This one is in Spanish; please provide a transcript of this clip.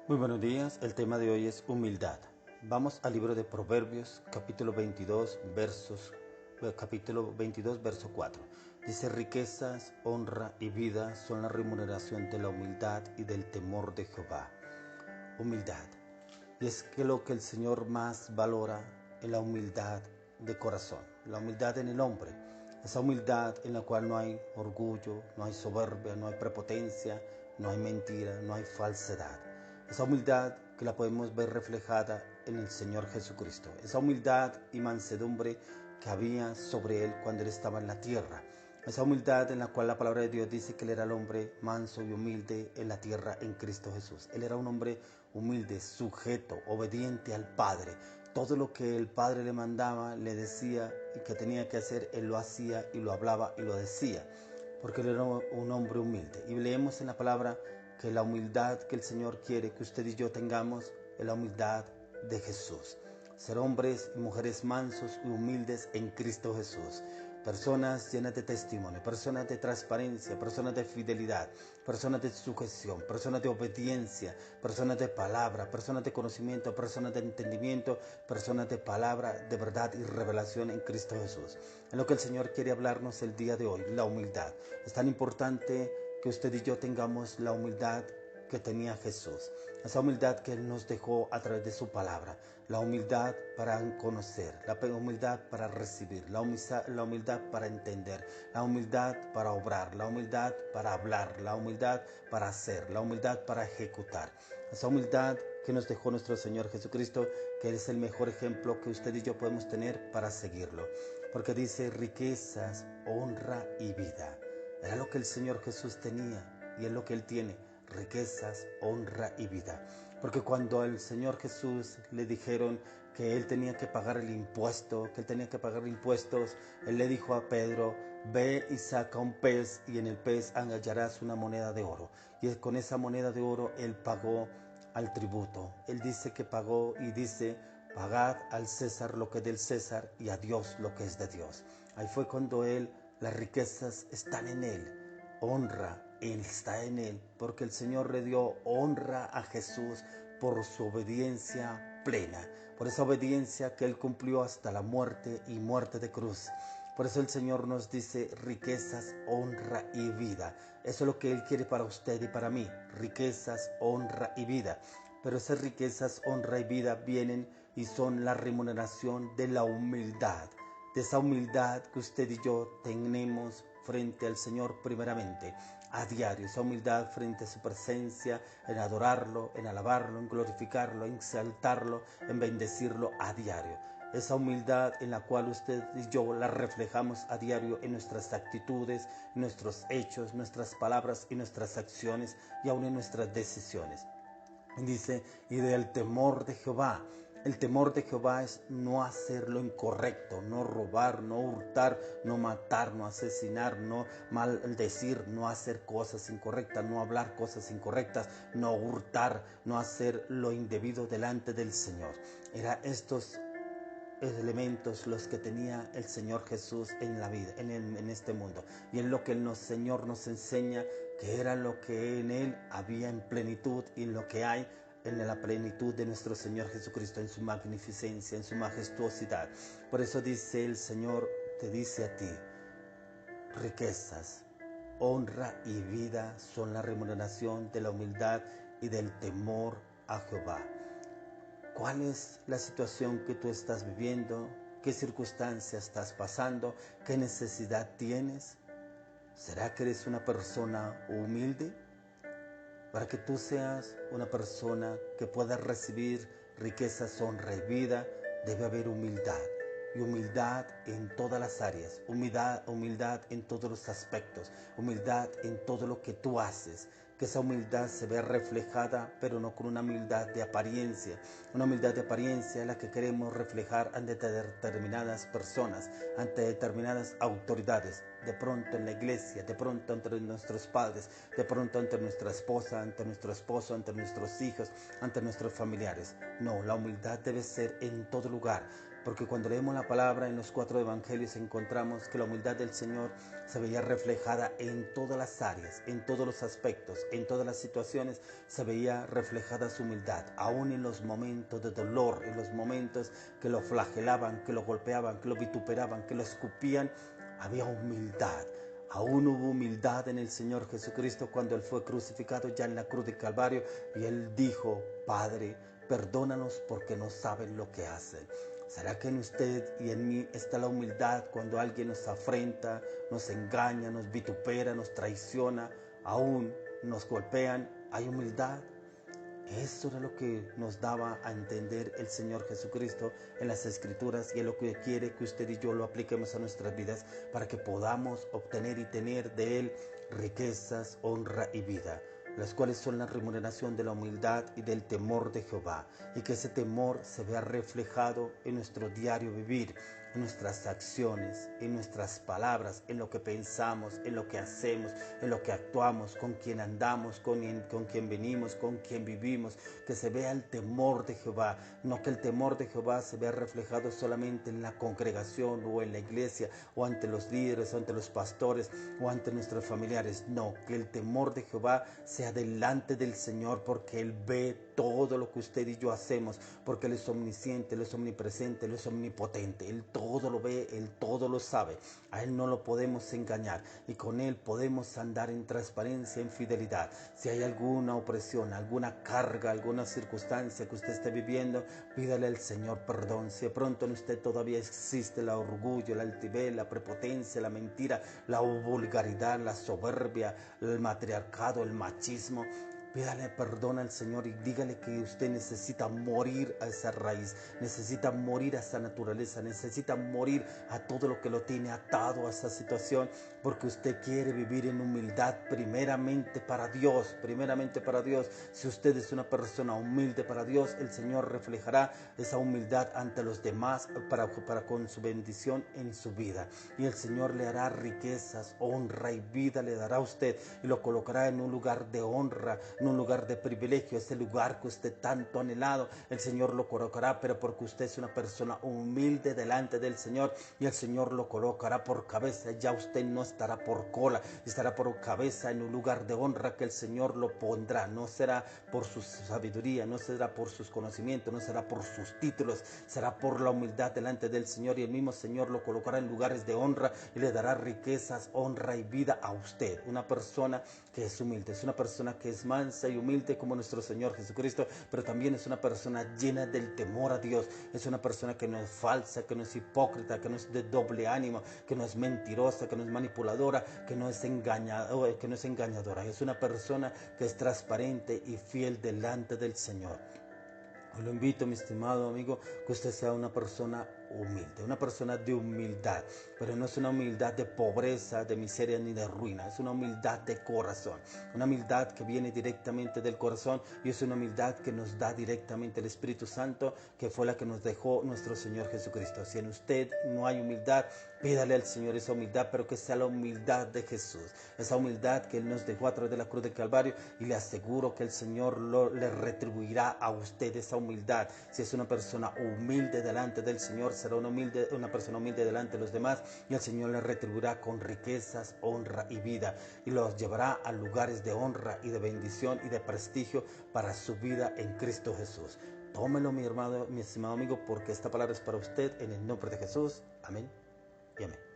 Muy buenos días, el tema de hoy es humildad. Vamos al libro de Proverbios, capítulo 22, verso 4. Dice: riquezas, honra y vida son la remuneración de la humildad y del temor de Jehová. Humildad. Y es que lo que el Señor más valora es la humildad de corazón, la humildad en el hombre. Esa humildad en la cual no hay orgullo, no hay soberbia, no hay prepotencia, no hay mentira, no hay falsedad. Esa humildad que la podemos ver reflejada en el Señor Jesucristo. Esa humildad y mansedumbre que había sobre Él cuando Él estaba en la tierra. Esa humildad en la cual la palabra de Dios dice que Él era el hombre manso y humilde en la tierra en Cristo Jesús. Él era un hombre humilde, sujeto, obediente al Padre. Todo lo que el Padre le mandaba, le decía y que tenía que hacer, Él lo hacía y lo hablaba y lo decía, porque Él era un hombre humilde. Y leemos en la palabra que la humildad que el Señor quiere que usted y yo tengamos es la humildad de Jesús. Ser hombres y mujeres mansos y humildes en Cristo Jesús. Personas llenas de testimonio, personas de transparencia, personas de fidelidad, personas de sujeción, personas de obediencia, personas de palabra, personas de conocimiento, personas de entendimiento, personas de palabra, de verdad y revelación en Cristo Jesús. Es lo que el Señor quiere hablarnos el día de hoy, la humildad. Es tan importante que usted y yo tengamos la humildad que tenía Jesús, esa humildad que Él nos dejó a través de su palabra, la humildad para conocer, la humildad para recibir, la humildad para entender, la humildad para obrar, la humildad para hablar, la humildad para hacer, la humildad para ejecutar, esa humildad que nos dejó nuestro Señor Jesucristo, que es el mejor ejemplo que usted y yo podemos tener para seguirlo, porque dice riquezas, honra y vida. Era lo que el Señor Jesús tenía y es lo que Él tiene: riquezas, honra y vida. Porque cuando al Señor Jesús le dijeron que Él tenía que pagar el impuesto, que Él tenía que pagar impuestos, Él le dijo a Pedro: ve y saca un pez y en el pez hallarás una moneda de oro. Y con esa moneda de oro Él pagó al tributo. Él dice que pagó y dice: pagad al César lo que es del César y a Dios lo que es de Dios. Ahí fue cuando las riquezas están en Él, honra está en Él, porque el Señor le dio honra a Jesús por su obediencia plena, por esa obediencia que Él cumplió hasta la muerte y muerte de cruz. Por eso el Señor nos dice riquezas, honra y vida. Eso es lo que Él quiere para usted y para mí: riquezas, honra y vida. Pero esas riquezas, honra y vida vienen y son la remuneración de la humildad, de esa humildad que usted y yo tenemos frente al Señor primeramente, a diario, esa humildad frente a su presencia, en adorarlo, en alabarlo, en glorificarlo, en exaltarlo, en bendecirlo a diario. Esa humildad en la cual usted y yo la reflejamos a diario en nuestras actitudes, nuestros hechos, nuestras palabras y nuestras acciones y aún en nuestras decisiones. Dice: y del temor de Jehová. El temor de Jehová es no hacer lo incorrecto, no robar, no hurtar, no matar, no asesinar, no maldecir, no hacer cosas incorrectas, no hablar cosas incorrectas, no hurtar, no hacer lo indebido delante del Señor. Era estos elementos los que tenía el Señor Jesús en la vida, en este mundo, y en lo que el Señor nos enseña que era lo que en Él había en plenitud y lo que hay en la plenitud de nuestro Señor Jesucristo, en su magnificencia, en su majestuosidad. Por eso dice el Señor, te dice a ti: riquezas, honra y vida son la remuneración de la humildad y del temor a Jehová. ¿Cuál es la situación que tú estás viviendo? ¿Qué circunstancia estás pasando? ¿Qué necesidad tienes? ¿Será que eres una persona humilde? Para que tú seas una persona que pueda recibir riquezas, honra y vida, debe haber humildad. Y humildad en todas las áreas, humildad en todos los aspectos, humildad en todo lo que tú haces. Que esa humildad se vea reflejada, pero no con una humildad de apariencia. Una humildad de apariencia es la que queremos reflejar ante determinadas personas, ante determinadas autoridades. De pronto en la iglesia, de pronto entre nuestros padres, de pronto ante nuestra esposa, ante nuestro esposo, ante nuestros hijos, ante nuestros familiares. No, la humildad debe ser en todo lugar. porque cuando leemos la palabra en los 4 evangelios encontramos que la humildad del Señor se veía reflejada en todas las áreas, en todos los aspectos, en todas las situaciones se veía reflejada su humildad, aún en los momentos de dolor, en los momentos que lo flagelaban, que lo golpeaban, que lo vituperaban, que lo escupían, había humildad. Aún hubo humildad en el Señor Jesucristo cuando Él fue crucificado ya en la cruz de Calvario y Él dijo: Padre, perdónanos porque no saben lo que hacen. ¿Será que en usted y en mí está la humildad cuando alguien nos afrenta, nos engaña, nos vitupera, nos traiciona, aún nos golpean? ¿Hay humildad? Eso era lo que nos daba a entender el Señor Jesucristo en las Escrituras, y es lo que quiere que usted y yo lo apliquemos a nuestras vidas para que podamos obtener y tener de Él riquezas, honra y vida, las cuales son la remuneración de la humildad y del temor de Jehová, y que ese temor se vea reflejado en nuestro diario vivir, en nuestras acciones, en nuestras palabras, en lo que pensamos, en lo que hacemos, en lo que actuamos, con quien andamos, con quien venimos, con quien vivimos, que se vea el temor de Jehová, no que el temor de Jehová se vea reflejado solamente en la congregación o en la iglesia o ante los líderes o ante los pastores o ante nuestros familiares, no, que el temor de Jehová sea delante del Señor, porque Él ve todo lo que usted y yo hacemos, porque Él es omnisciente, Él es omnipresente, Él es omnipotente, Él todo lo ve, Él todo lo sabe, a Él no lo podemos engañar y con Él podemos andar en transparencia, en fidelidad. Si hay alguna opresión, alguna carga, alguna circunstancia que usted esté viviendo, pídale al Señor perdón. Si de pronto en usted todavía existe el orgullo, la altivez, la prepotencia, la mentira, la vulgaridad, la soberbia, el matriarcado, el machismo, pídale perdón al Señor y dígale que usted necesita morir a esa raíz, necesita morir a esa naturaleza, necesita morir a todo lo que lo tiene atado a esa situación, porque usted quiere vivir en humildad primeramente para Dios, primeramente para Dios. Si usted es una persona humilde para Dios, el Señor reflejará esa humildad ante los demás para con su bendición en su vida. Y el Señor le hará riquezas, honra y vida le dará a usted y lo colocará en un lugar de honra, en un lugar de privilegio, ese lugar que usted tanto ha anhelado. El Señor lo colocará, pero porque usted es una persona humilde delante del Señor, y el Señor lo colocará por cabeza. Ya usted no estará por cola, estará por cabeza en un lugar de honra que el Señor lo pondrá. No será por su sabiduría, no será por sus conocimientos, no será por sus títulos, será por la humildad delante del Señor, y el mismo Señor lo colocará en lugares de honra y le dará riquezas, honra y vida a usted. Una persona que es humilde, es una persona que es mansa y humilde como nuestro Señor Jesucristo, pero también es una persona llena del temor a Dios, es una persona que no es falsa, que no es hipócrita, que no es de doble ánimo, que no es mentirosa, que no es manipuladora, que no es engañadora, es una persona que es transparente y fiel delante del Señor. Lo invito, mi estimado amigo, que usted sea una persona humilde, una persona de humildad, pero no es una humildad de pobreza, de miseria ni de ruina, es una humildad de corazón, una humildad que viene directamente del corazón, y es una humildad que nos da directamente el Espíritu Santo, que fue la que nos dejó nuestro Señor Jesucristo. Si en usted no hay humildad, pídale al Señor esa humildad, pero que sea la humildad de Jesús, esa humildad que Él nos dejó a través de la cruz del Calvario, y le aseguro que el Señor le retribuirá a usted esa humildad. Si es una persona humilde delante del Señor, será una persona humilde delante de los demás, y el Señor le retribuirá con riquezas, honra y vida, y los llevará a lugares de honra y de bendición y de prestigio para su vida en Cristo Jesús. Tómelo, mi hermano, mi estimado amigo, porque esta palabra es para usted, en el nombre de Jesús. Amén y amén.